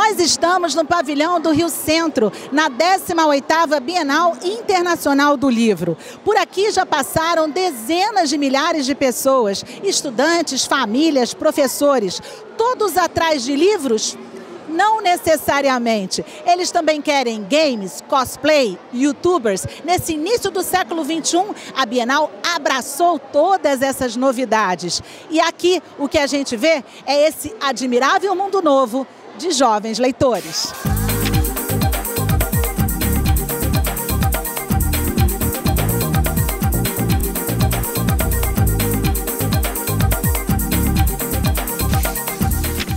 Nós estamos no pavilhão do Rio Centro, na 18ª Bienal Internacional do Livro. Por aqui já passaram dezenas de milhares de pessoas, estudantes, famílias, professores, todos atrás de livros? Não necessariamente. Eles também querem games, cosplay, youtubers. Nesse início do século XXI, a Bienal abraçou todas essas novidades. E aqui o que a gente vê é esse admirável mundo novo de jovens leitores.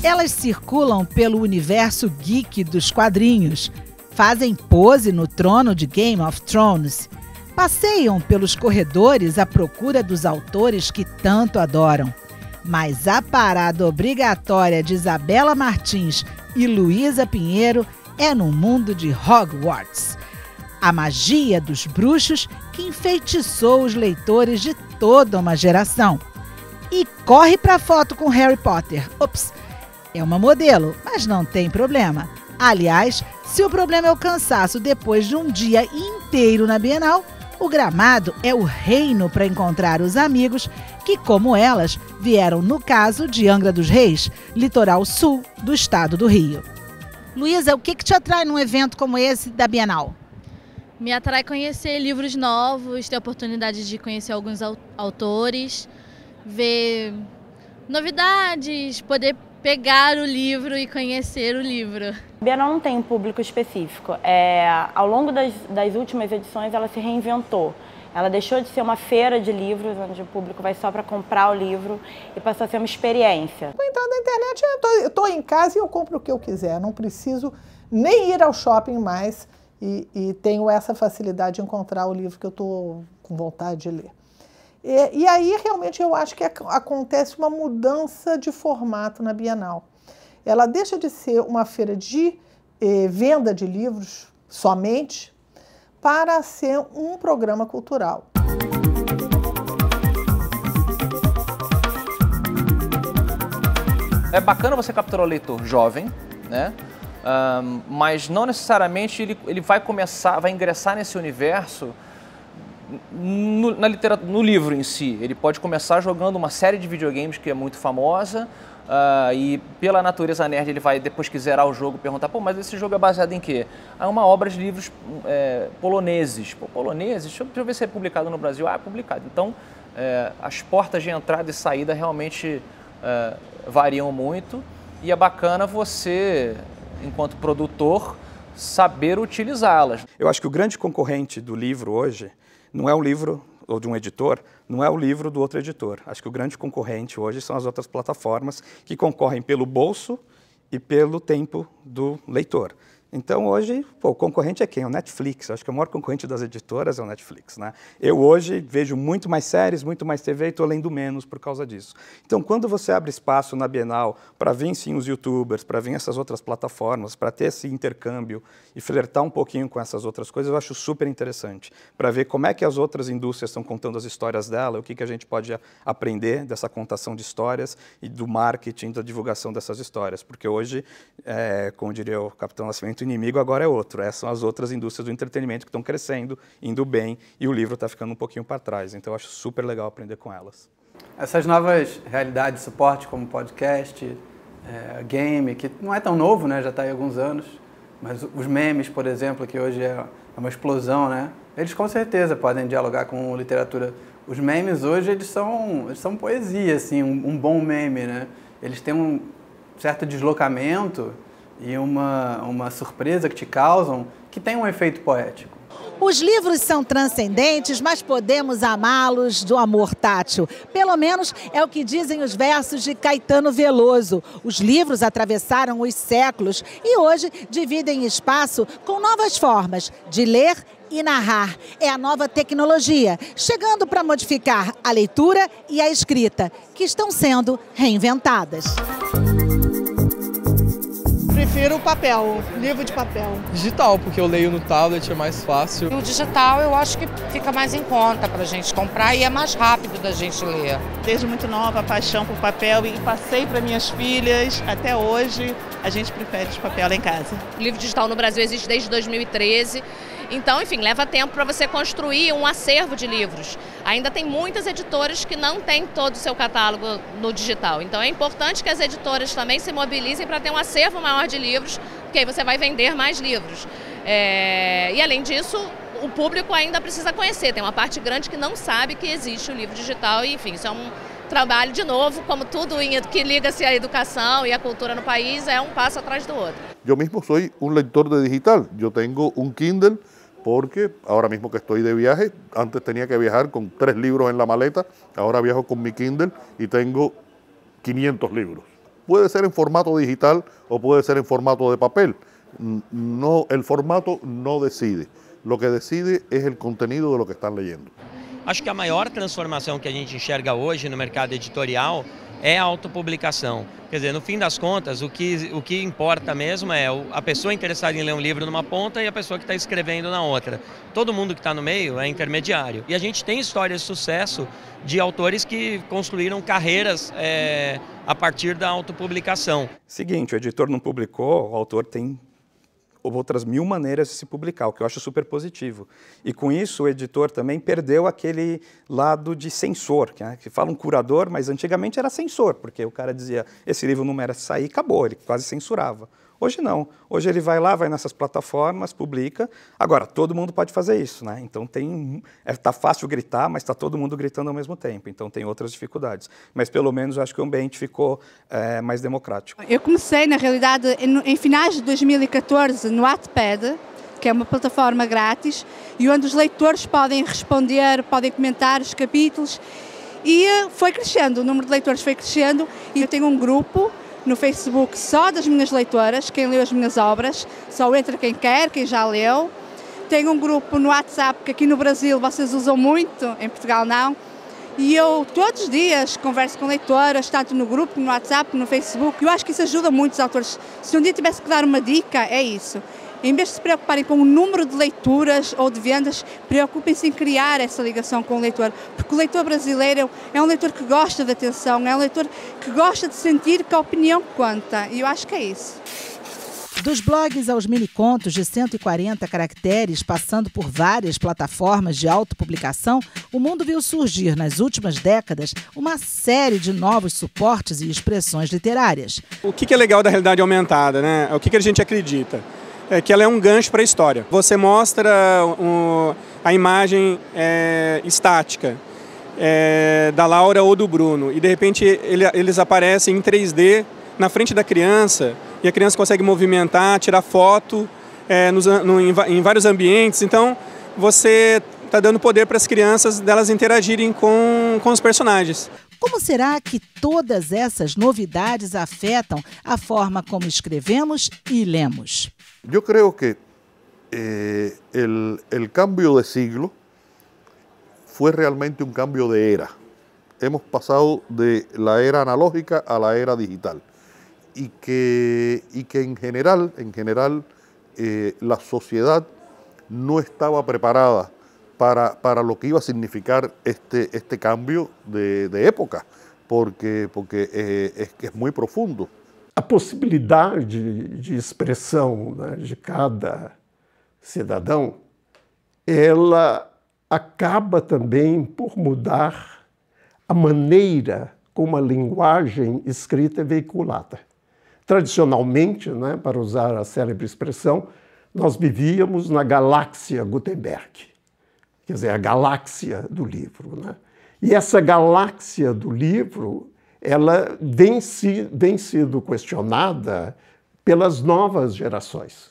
Elas circulam pelo universo geek dos quadrinhos, fazem pose no trono de Game of Thrones, passeiam pelos corredores à procura dos autores que tanto adoram. Mas a parada obrigatória de Isabela Martins e Luísa Pinheiro é no mundo de Hogwarts. A magia dos bruxos que enfeitiçou os leitores de toda uma geração. E corre para foto com Harry Potter. Ops! É uma modelo, mas não tem problema. Aliás, se o problema é o cansaço depois de um dia inteiro na Bienal, o gramado é o reino para encontrar os amigos que, como elas, vieram no caso de Angra dos Reis, litoral sul do estado do Rio. Luísa, o que te atrai num evento como esse da Bienal? Me atrai conhecer livros novos, ter a oportunidade de conhecer alguns autores, ver novidades, poder pegar o livro e conhecer o livro. A Bienal não tem um público específico. Ao longo das últimas edições, ela se reinventou. Ela deixou de ser uma feira de livros, onde o público vai só para comprar o livro, e passou a ser uma experiência. Vou entrar na internet, eu estou em casa e eu compro o que eu quiser. Não preciso nem ir ao shopping mais e tenho essa facilidade de encontrar o livro que eu estou com vontade de ler. E aí, realmente, eu acho que acontece uma mudança de formato na Bienal. Ela deixa de ser uma feira de venda de livros somente para ser um programa cultural. É bacana você capturar o leitor jovem, né? Mas não necessariamente ele vai ingressar nesse universo no livro em si. Ele pode começar jogando uma série de videogames que é muito famosa e pela natureza nerd ele vai, depois que zerar o jogo, perguntar: pô, mas esse jogo é baseado em quê? É uma obra de livros poloneses. Pô, poloneses? Deixa eu ver se é publicado no Brasil. Ah, é publicado. Então, as portas de entrada e saída realmente variam muito e é bacana você, enquanto produtor, saber utilizá-las. Eu acho que o grande concorrente do livro hoje não é o livro, ou de um editor, não é o livro do outro editor. Acho que o grande concorrente hoje são as outras plataformas que concorrem pelo bolso e pelo tempo do leitor. Então hoje, o concorrente é quem? O Netflix. Acho que o maior concorrente das editoras é o Netflix, né? Eu hoje vejo muito mais séries, muito mais TV e estou lendo menos por causa disso. Então quando você abre espaço na Bienal para vir sim os youtubers, para vir essas outras plataformas, para ter esse intercâmbio e flertar um pouquinho com essas outras coisas, eu acho super interessante. Para ver como é que as outras indústrias estão contando as histórias dela, o que a gente pode aprender dessa contação de histórias e do marketing, da divulgação dessas histórias. Porque hoje, como diria o Capitão Nascimento, o inimigo agora é outro. Essas são as outras indústrias do entretenimento que estão crescendo, indo bem, e o livro está ficando um pouquinho para trás. Então eu acho super legal aprender com elas. Essas novas realidades de suporte, como podcast, game, que não é tão novo, né? Já está aí há alguns anos, mas os memes, por exemplo, que hoje é uma explosão, né? Eles com certeza podem dialogar com literatura. Os memes hoje, eles são poesia, assim, um bom meme, né? Eles têm um certo deslocamento e uma surpresa que te causam, que tem um efeito poético. Os livros são transcendentes, mas podemos amá-los do amor tátil. Pelo menos é o que dizem os versos de Caetano Veloso. Os livros atravessaram os séculos e hoje dividem espaço com novas formas de ler e narrar. É a nova tecnologia, chegando para modificar a leitura e a escrita, que estão sendo reinventadas. prefiro o papel, livro de papel. Digital, porque eu leio no tablet, é mais fácil. O digital eu acho que fica mais em conta pra gente comprar e é mais rápido da gente ler. Desde muito nova, a paixão por papel e passei para minhas filhas. Até hoje, a gente prefere de papel lá em casa. O livro digital no Brasil existe desde 2013. Então, enfim, leva tempo para você construir um acervo de livros. Ainda tem muitas editoras que não têm todo o seu catálogo no digital. Então é importante que as editoras também se mobilizem para ter um acervo maior de livros, porque aí você vai vender mais livros. E além disso, o público ainda precisa conhecer. Tem uma parte grande que não sabe que existe o livro digital e, enfim, isso é um trabalho, de novo, como tudo que liga-se à educação e à cultura no país, é um passo atrás do outro. Eu mesmo sou um leitor de digital. Eu tenho um Kindle porque ahora mismo que estoy de viaje, antes tenía que viajar con 3 libros en la maleta, ahora viajo con mi Kindle y tengo 500 libros. Puede ser en formato digital o puede ser en formato de papel. No, el formato no decide. Lo que decide es el contenido de lo que están leyendo. Acho que a maior transformação que a gente enxerga hoje no mercado editorial é a autopublicação. Quer dizer, no fim das contas, o que importa mesmo é a pessoa interessada em ler um livro numa ponta e a pessoa que está escrevendo na outra. Todo mundo que está no meio é intermediário. E a gente tem histórias de sucesso de autores que construíram carreiras a partir da autopublicação. Seguinte, o editor não publicou, o autor tem outras 1000 maneiras de se publicar, o que eu acho super positivo. E com isso o editor também perdeu aquele lado de censor, que fala um curador, mas antigamente era censor, porque o cara dizia, esse livro não merece sair, acabou, ele quase censurava. Hoje não, hoje ele vai lá, vai nessas plataformas, publica. Agora, todo mundo pode fazer isso, né? Então tá fácil gritar, mas está todo mundo gritando ao mesmo tempo, então tem outras dificuldades. Mas pelo menos eu acho que o ambiente ficou mais democrático. Eu comecei, na realidade, em finais de 2014 no Wattpad, que é uma plataforma grátis, e onde os leitores podem responder, podem comentar os capítulos, e foi crescendo, o número de leitores foi crescendo, e eu tenho um grupo no Facebook só das minhas leitoras, quem leu as minhas obras, só entra quem quer, quem já leu. Tenho um grupo no WhatsApp que aqui no Brasil vocês usam muito, em Portugal não. E eu todos os dias converso com leitoras, tanto no grupo, no WhatsApp, no Facebook. Eu acho que isso ajuda muito os autores. Se um dia tivesse que dar uma dica, é isso. Em vez de se preocuparem com o número de leituras ou de vendas, preocupem-se em criar essa ligação com o leitor. Porque o leitor brasileiro é um leitor que gosta de atenção, é um leitor que gosta de sentir que a opinião conta. E eu acho que é isso. Dos blogs aos minicontos de 140 caracteres, passando por várias plataformas de autopublicação, o mundo viu surgir, nas últimas décadas, uma série de novos suportes e expressões literárias. O que é legal da realidade aumentada, né? O que a gente acredita? É que ela é um gancho para a história. Você mostra a imagem estática da Laura ou do Bruno e de repente eles aparecem em 3D na frente da criança e a criança consegue movimentar, tirar foto em vários ambientes. Então você está dando poder para as crianças delas interagirem com os personagens. Como será que todas essas novidades afetam a forma como escrevemos e lemos? Eu creo que el cambio de siglo fue realmente un cambio de era. Hemos pasado de la era analógica a la era digital y que en general la sociedad no estaba preparada para lo que iba a significar este cambio de época, porque es muy profundo. A possibilidade de expressão, né, de cada cidadão, ela acaba também por mudar a maneira como a linguagem escrita é veiculada. Tradicionalmente, né, para usar a célebre expressão, nós vivíamos na galáxia Gutenberg, quer dizer, a galáxia do livro, né? E essa galáxia do livro, ela vem sido questionada pelas novas gerações,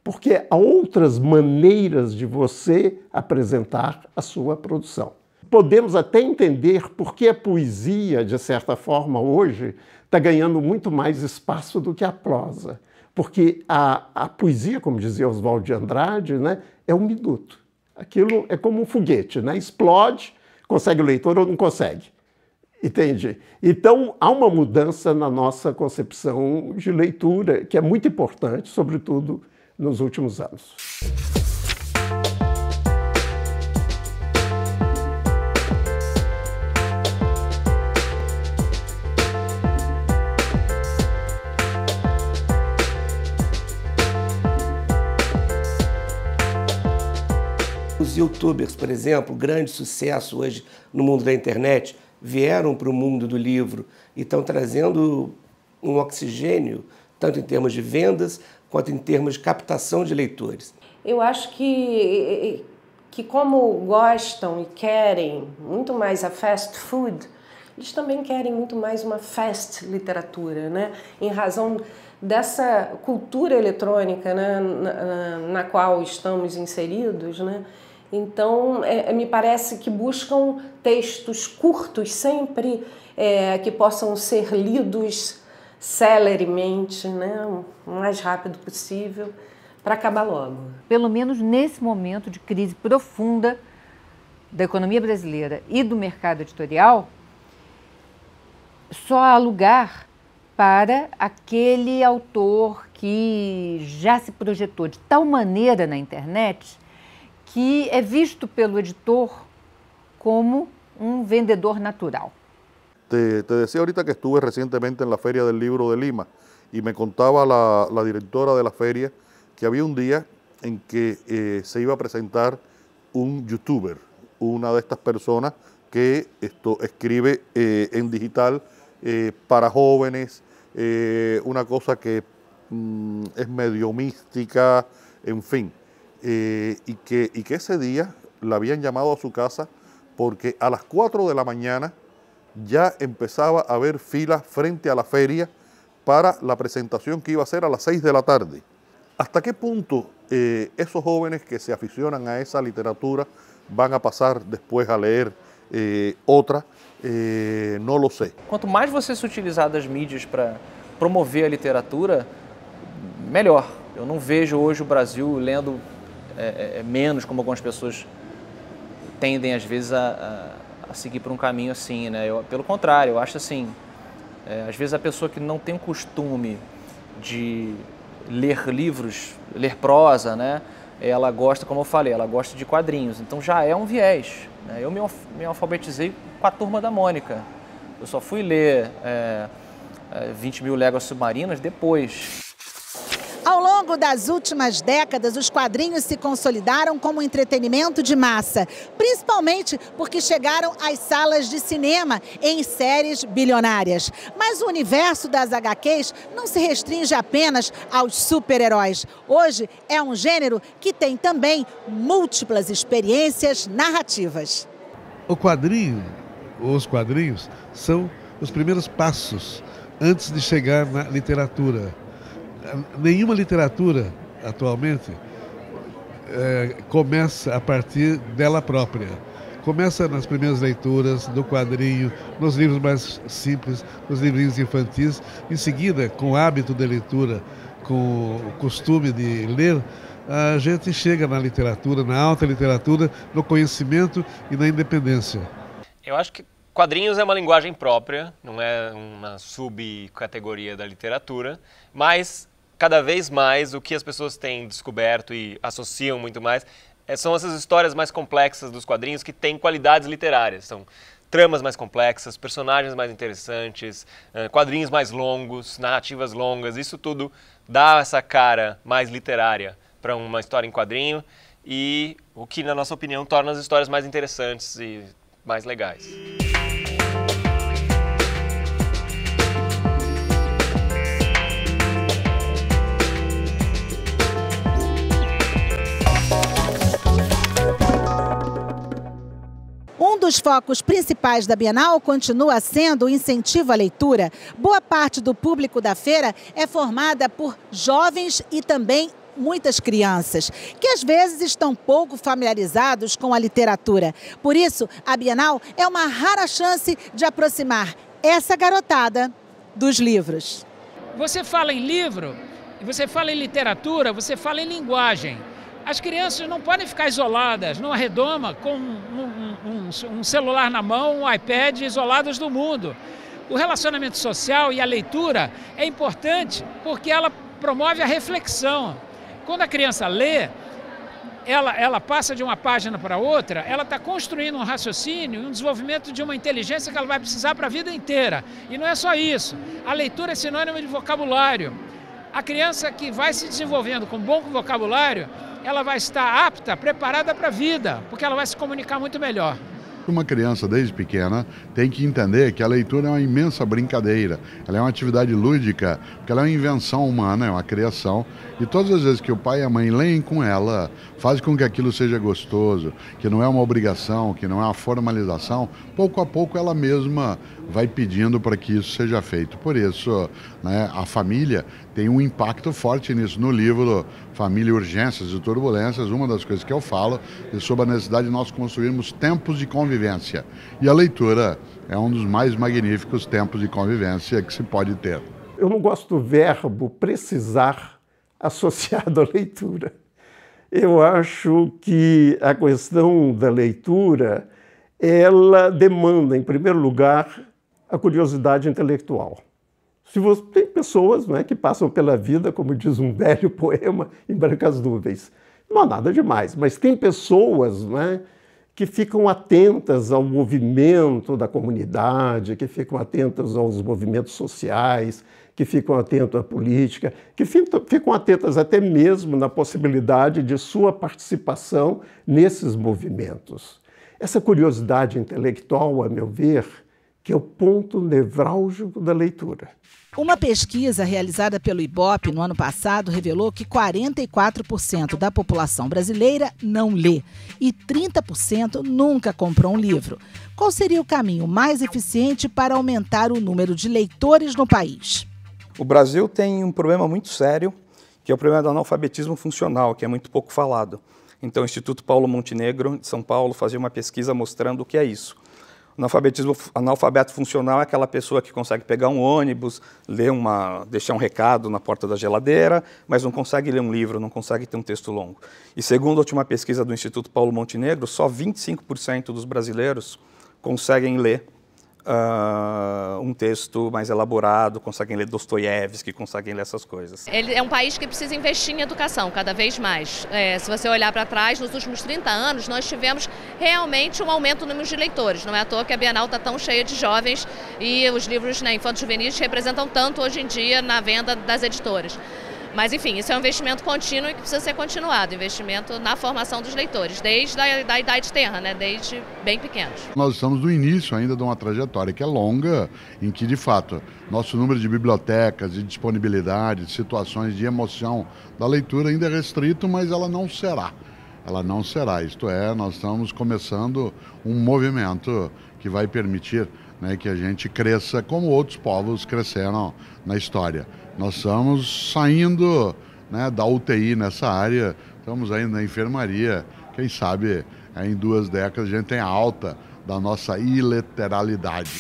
porque há outras maneiras de você apresentar a sua produção. Podemos até entender por que a poesia, de certa forma, hoje, está ganhando muito mais espaço do que a prosa, porque a poesia, como dizia Oswald de Andrade, né, é um minuto. Aquilo é como um foguete, né? Explode, consegue o leitor ou não consegue. Entende? Então, há uma mudança na nossa concepção de leitura, que é muito importante, sobretudo nos últimos anos. Os youtubers, por exemplo, grande sucesso hoje no mundo da internet, vieram para o mundo do livro e estão trazendo um oxigênio, tanto em termos de vendas, quanto em termos de captação de leitores. Eu acho que como gostam e querem muito mais a fast food, eles também querem muito mais uma fast literatura, né? Em razão dessa cultura eletrônica, né, na qual estamos inseridos, né? Então, me parece que buscam textos curtos sempre, que possam ser lidos celeremente, né, o mais rápido possível, para acabar logo. Pelo menos nesse momento de crise profunda da economia brasileira e do mercado editorial, só há lugar para aquele autor que já se projetou de tal maneira na internet que é visto pelo editor como um vendedor natural. Te decía ahorita que estuve recientemente en la Feria del Libro de Lima y me contaba la directora de la feria que había un día en que se iba a presentar un youtuber, una de estas personas que escribe en digital para jóvenes, una cosa que es medio mística, en fin. Y que ese día la habían llamado a su casa porque a las 4 de la mañana ya empezaba a haber filas frente a la feria para la presentación que iba a ser a las 6 de la tarde. ¿Hasta qué punto esos jóvenes que se aficionan a esa literatura van a pasar después a leer outra? Não lo sei. Quanto mais você se utilizar das mídias para promover a literatura, melhor. Eu não vejo hoje o Brasil lendo menos, como algumas pessoas tendem às vezes a seguir por um caminho assim, né? Pelo contrário, eu acho assim, às vezes a pessoa que não tem o costume de ler livros, ler prosa, né? Ela gosta, como eu falei, ela gosta de quadrinhos, então já é um viés, né? Eu me alfabetizei com a Turma da Mônica, eu só fui ler 20 Mil Léguas Submarinas depois. Ao longo das últimas décadas, os quadrinhos se consolidaram como entretenimento de massa, principalmente porque chegaram às salas de cinema em séries bilionárias. Mas o universo das HQs não se restringe apenas aos super-heróis. Hoje é um gênero que tem também múltiplas experiências narrativas. Os quadrinhos são os primeiros passos antes de chegar na literatura. Nenhuma literatura, atualmente, começa a partir dela própria. Começa nas primeiras leituras, do quadrinho, nos livros mais simples, nos livrinhos infantis. Em seguida, com o hábito de leitura, com o costume de ler, a gente chega na literatura, na alta literatura, no conhecimento e na independência. Eu acho que quadrinhos é uma linguagem própria, não é uma subcategoria da literatura, mas cada vez mais o que as pessoas têm descoberto e associam muito mais são essas histórias mais complexas dos quadrinhos que têm qualidades literárias. São tramas mais complexas, personagens mais interessantes, quadrinhos mais longos, narrativas longas. Isso tudo dá essa cara mais literária para uma história em quadrinho e o que, na nossa opinião, torna as histórias mais interessantes e mais legais. Um dos focos principais da Bienal continua sendo o incentivo à leitura. Boa parte do público da feira é formada por jovens e também muitas crianças, que às vezes estão pouco familiarizados com a literatura. Por isso, a Bienal é uma rara chance de aproximar essa garotada dos livros. Você fala em livro, você fala em literatura, você fala em linguagem. As crianças não podem ficar isoladas numa redoma com um celular na mão, um iPad, isoladas do mundo. O relacionamento social e a leitura é importante porque ela promove a reflexão. Quando a criança lê, ela passa de uma página para outra, ela está construindo um raciocínio, um desenvolvimento de uma inteligência que ela vai precisar para a vida inteira. E não é só isso. A leitura é sinônimo de vocabulário. A criança que vai se desenvolvendo com bom vocabulário, ela vai estar apta, preparada para a vida, porque ela vai se comunicar muito melhor. Uma criança, desde pequena, tem que entender que a leitura é uma imensa brincadeira, ela é uma atividade lúdica, porque ela é uma invenção humana, é uma criação, e todas as vezes que o pai e a mãe leem com ela, fazem com que aquilo seja gostoso, que não é uma obrigação, que não é uma formalização, pouco a pouco ela mesma vai pedindo para que isso seja feito. Por isso, né, a família tem um impacto forte nisso. No livro Família, Urgências e Turbulências, uma das coisas que eu falo é sobre a necessidade de nós construirmos tempos de convivência. E a leitura é um dos mais magníficos tempos de convivência que se pode ter. Eu não gosto do verbo precisar associado à leitura. Eu acho que a questão da leitura, ela demanda, em primeiro lugar, a curiosidade intelectual. Se você, tem pessoas, né, que passam pela vida, como diz um velho poema, em brancas nuvens. Não há nada demais, mas tem pessoas, né, que ficam atentas ao movimento da comunidade, que ficam atentas aos movimentos sociais, que ficam atentas à política, que ficam atentas até mesmo na possibilidade de sua participação nesses movimentos. Essa curiosidade intelectual, a meu ver, que é o ponto nevrálgico da leitura. Uma pesquisa realizada pelo IBOP no ano passado revelou que 44% da população brasileira não lê e 30% nunca comprou um livro. Qual seria o caminho mais eficiente para aumentar o número de leitores no país? O Brasil tem um problema muito sério, que é o problema do analfabetismo funcional, que é muito pouco falado. Então, o Instituto Paulo Montenegro, de São Paulo, fazia uma pesquisa mostrando o que é isso. Analfabeto funcional é aquela pessoa que consegue pegar um ônibus, deixar um recado na porta da geladeira, mas não consegue ler um livro, não consegue ter um texto longo. E segundo a última pesquisa do Instituto Paulo Montenegro, só 25% dos brasileiros conseguem ler um texto mais elaborado, conseguem ler Dostoiévski, conseguem ler essas coisas. Ele é um país que precisa investir em educação cada vez mais. Se você olhar para trás, nos últimos 30 anos, nós tivemos realmente um aumento no número de leitores. Não é à toa que a Bienal está tão cheia de jovens e os livros, né, infantos juvenis representam tanto hoje em dia na venda das editoras. Mas, enfim, isso é um investimento contínuo e que precisa ser continuado, investimento na formação dos leitores, desde a idade tenra, né? Desde bem pequenos. Nós estamos no início ainda de uma trajetória que é longa, em que, de fato, nosso número de bibliotecas, de disponibilidade, de situações de emoção da leitura ainda é restrito, mas ela não será. Ela não será, isto é, nós estamos começando um movimento que vai permitir, né, que a gente cresça como outros povos cresceram na história. Nós estamos saindo, né, da UTI nessa área, estamos ainda na enfermaria. Quem sabe em 2 décadas a gente tem a alta da nossa iliteralidade.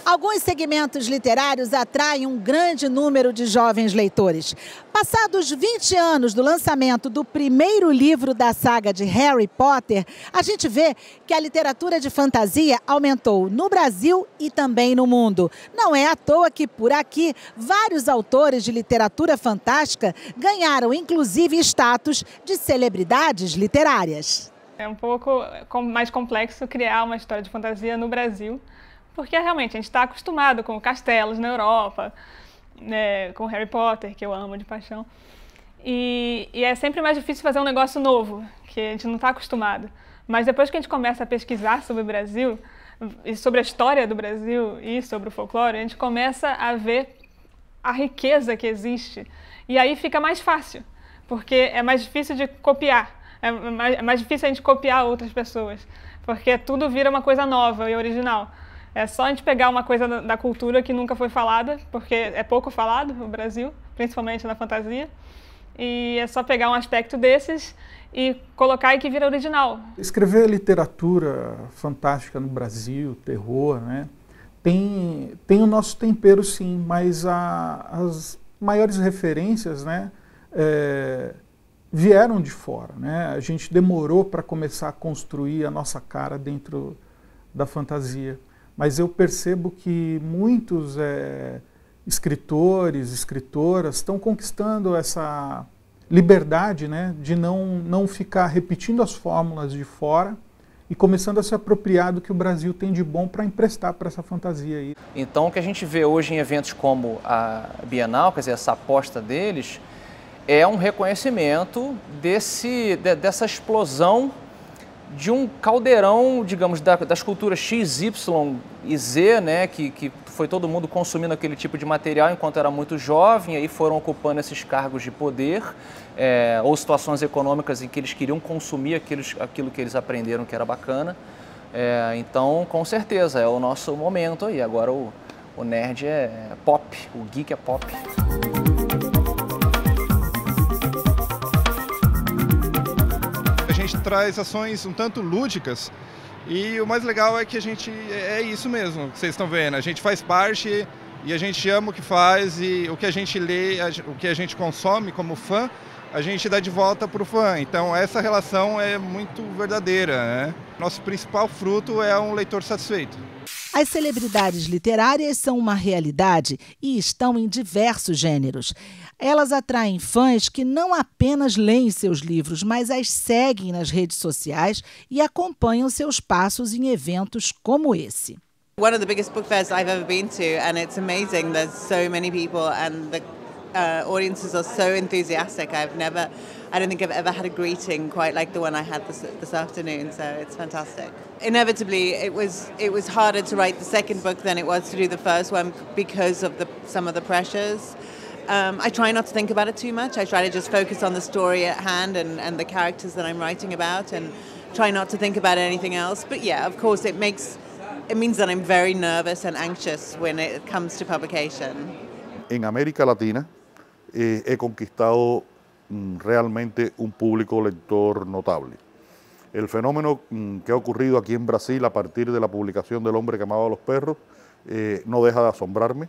Alguns segmentos literários atraem um grande número de jovens leitores. Passados 20 anos do lançamento do primeiro livro da saga de Harry Potter, a gente vê que a literatura de fantasia aumentou no Brasil e também no mundo. Não é à toa que, por aqui, vários autores de literatura fantástica ganharam, inclusive, status de celebridades literárias. É um pouco mais complexo criar uma história de fantasia no Brasil, porque realmente a gente está acostumado com castelos na Europa, né, com Harry Potter, que eu amo de paixão. E é sempre mais difícil fazer um negócio novo, que a gente não está acostumado. Mas depois que a gente começa a pesquisar sobre o Brasil, e sobre a história do Brasil e sobre o folclore, a gente começa a ver a riqueza que existe. E aí fica mais fácil, porque é mais difícil de copiar. É mais difícil a gente copiar outras pessoas, porque tudo vira uma coisa nova e original. É só a gente pegar uma coisa da cultura que nunca foi falada, porque é pouco falado no Brasil, principalmente na fantasia, e é só pegar um aspecto desses e colocar e que vira original. Escrever literatura fantástica no Brasil, terror, né, tem o nosso tempero sim, mas as maiores referências, né, vieram de fora, né? A gente demorou para começar a construir a nossa cara dentro da fantasia. Mas eu percebo que muitos escritores, escritoras estão conquistando essa liberdade, né, de não ficar repetindo as fórmulas de fora e começando a se apropriar do que o Brasil tem de bom para emprestar para essa fantasia aí. Então, o que a gente vê hoje em eventos como a Bienal, quer dizer, essa aposta deles, é um reconhecimento dessa explosão de um caldeirão, digamos, das culturas X, Y e Z, né, que foi todo mundo consumindo aquele tipo de material enquanto era muito jovem, aí foram ocupando esses cargos de poder, ou situações econômicas em que eles queriam consumir aquilo que eles aprenderam que era bacana. Então, com certeza, é o nosso momento aí. Agora o nerd é pop, o geek é pop. A gente traz ações um tanto lúdicas e o mais legal é que a gente é isso mesmo que vocês estão vendo. A gente faz parte e a gente ama o que faz e o que a gente lê, o que a gente consome como fã, a gente dá de volta para o fã. Então essa relação é muito verdadeira, né? Nosso principal fruto é um leitor satisfeito. As celebridades literárias são uma realidade e estão em diversos gêneros. Elas atraem fãs que não apenas leem seus livros, mas as seguem nas redes sociais e acompanham seus passos em eventos como esse. One of the biggest book fairs I've ever been to, and it's amazing. There's so many people, and the audiences are so enthusiastic. I don't think I've ever had a greeting quite like the one I had this afternoon. So it's fantastic. Inevitably, it was harder to write the second book than it was to do the first one because of some of the pressures. I try not to think about it too much. I try to just focus on the story at hand and the characters that I'm writing about, and try not to think about anything else. But yeah, of course, it means that I'm very nervous and anxious when it comes to publication. En América Latina he conquistado realmente un público lector notable. El fenómeno que ha ocurrido aquí en Brasil a partir de la publicación del hombre que amaba a los perros no deja de asombrarme.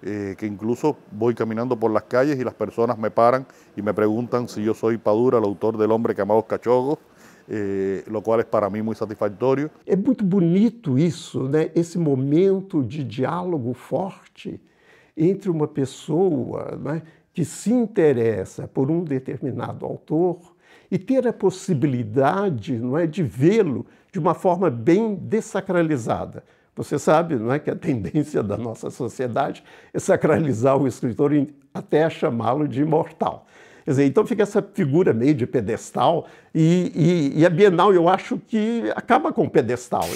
Que incluso voy caminando por las calles y las personas me paran y me preguntan si yo soy Padura, el autor del hombre que amaba os cachorros, lo qual é para mim muito satisfatório. É muito bonito isso, né? Esse momento de diálogo forte entre uma pessoa, né, que se interessa por um determinado autor e ter a possibilidade, não é, de vê-lo de uma forma bem dessacralizada. Você sabe, não é, que a tendência da nossa sociedade é sacralizar o escritor até chamá-lo de imortal. Quer dizer, então fica essa figura meio de pedestal e a Bienal, eu acho que acaba com o pedestal.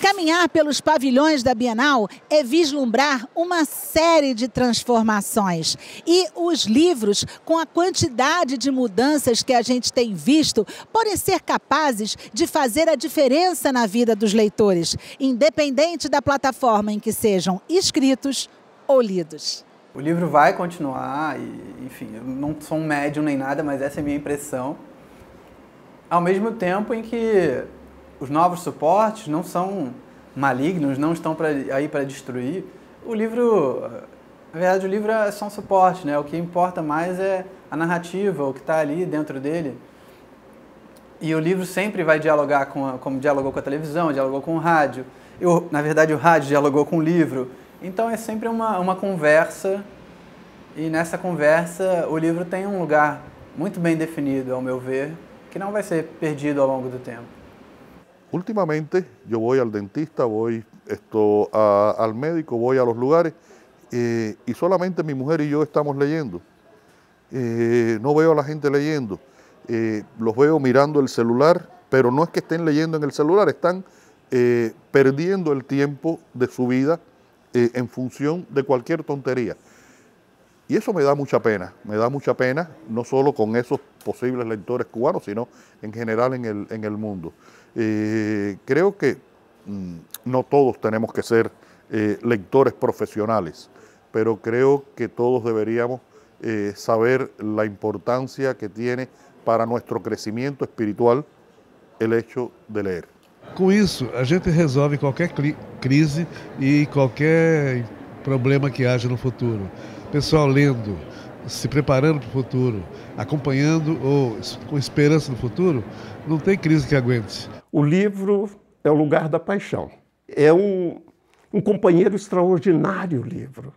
Caminhar pelos pavilhões da Bienal é vislumbrar uma série de transformações. E os livros, com a quantidade de mudanças que a gente tem visto, podem ser capazes de fazer a diferença na vida dos leitores, independente da plataforma em que sejam escritos ou lidos. O livro vai continuar, e, enfim, eu não sou um médium nem nada, mas essa é a minha impressão. Ao mesmo tempo em que os novos suportes não são malignos, não estão aí para destruir. O livro, na verdade, o livro é só um suporte, né? O que importa mais é a narrativa, o que está ali dentro dele. E o livro sempre vai dialogar como dialogou com a televisão, dialogou com o rádio. Na verdade, o rádio dialogou com o livro. Então é sempre uma conversa, e nessa conversa o livro tem um lugar muito bem definido, ao meu ver, que não vai ser perdido ao longo do tempo. Últimamente yo voy al dentista, voy al médico, voy a los lugares y solamente mi mujer y yo estamos leyendo. No veo a la gente leyendo, los veo mirando el celular, pero no es que estén leyendo en el celular, están perdiendo el tiempo de su vida en función de cualquier tontería. Y eso me da mucha pena, no solo con esos posibles lectores cubanos, sino en general en el mundo. Creo que no todos tenemos que ser lectores profesionales, pero creo que todos deberíamos saber la importancia que tiene para nuestro crecimiento espiritual el hecho de leer. Com isso, a gente resolve qualquer crise e qualquer problema que haja no futuro. Pessoal lendo, se preparando para o futuro, acompanhando ou com esperança no futuro, não tem crise que aguente. O livro é o lugar da paixão. É um companheiro extraordinário, o livro.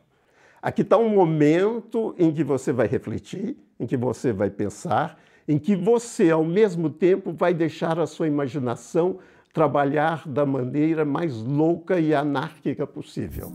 Aqui está um momento em que você vai refletir, em que você vai pensar, em que você, ao mesmo tempo, vai deixar a sua imaginação trabalhar da maneira mais louca e anárquica possível.